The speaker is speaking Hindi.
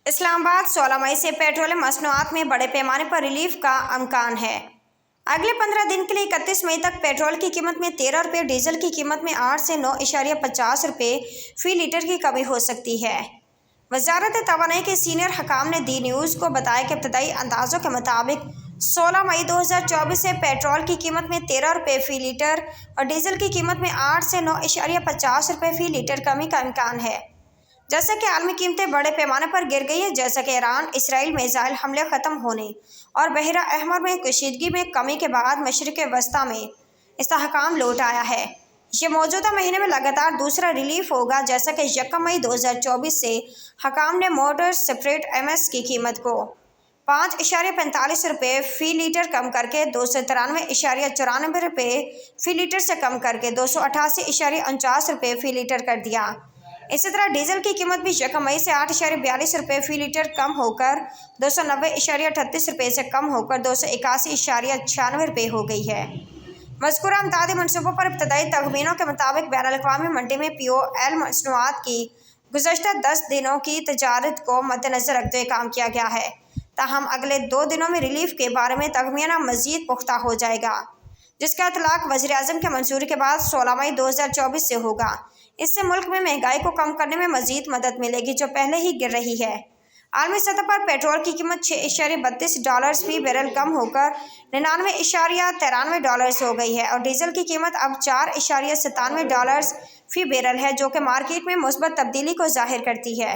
इस्लामाबाद 16 मई से पेट्रोलियम मसनूआत में बड़े पैमाने पर रिलीफ का इम्कान है। अगले 15 दिन के लिए 31 मई तक पेट्रोल की कीमत में 13 रुपये, डीजल की कीमत में 8 से 9.50 रुपये फी लीटर की कमी हो सकती है। वजारत तवानाई के सीनियर हकाम ने दी न्यूज़ को बताया कि इब्तदाई अंदाज़ों के मुताबिक 16 मई 2024 से पेट्रोल की कीमत में 13 रुपये फ़ी लीटर और डीजल की कीमत में 8 से 9.50 रुपये फ़ी लीटर कमी का इम्कान है। जैसा कि आलमी कीमतें बड़े पैमाने पर गिर गई हैं, जैसा कि ईरान इसराइल मिसाइल हमले ख़त्म होने और बहरा अहमर में कशीदगी में कमी के बाद मशरिक़ वस्ता में इस्तेहकाम लौट आया है। ये मौजूदा महीने में लगातार दूसरा रिलीफ होगा। जैसा कि 1 मई 2024 से हकाम ने मोटर स्प्रेड MS की कीमत को 5.45 रुपये फ़ी लीटर कम करके 293.94 रुपये फ़ी लीटर से कम करके 288.49 रुपये फ़ी लीटर कर दिया। इसी तरह डीजल की कीमत भी 1 मई से 8.42 रुपये फ़ी लीटर कम होकर 290.38 रुपये से कम होकर 281.96 रुपये हो गई है। मज़कूरा इमदादी मनसूबों पर इब्तदाई तखमीनों के मुताबिक बैनुल-अक़वामी मंडी में POL मसनूआत की गुज़श्ता 10 दिनों की तजारत को मद्देनज़र रखते हुए काम किया गया है। ताहम अगले 2 दिनों में रिलीफ के बारे में तखमीना मज़ीद पुख्ता हो जाएगा, जिसका इतलाक़ वज़ीर-ए-आज़म के मंजूरी के बाद 16 मई 2024 से होगा। इससे मुल्क में महंगाई को कम करने में मज़ीद मदद मिलेगी, जो पहले ही गिर रही है। आलमी सतह पर पेट्रोल की कीमत $6.32 फ़ी बैरल कम होकर $99.93 हो गई है और डीजल की कीमत अब $4.97 फ़ी बैरल है, जो कि मार्केट में मुस्बत तब्दीली को ज़ाहिर करती है।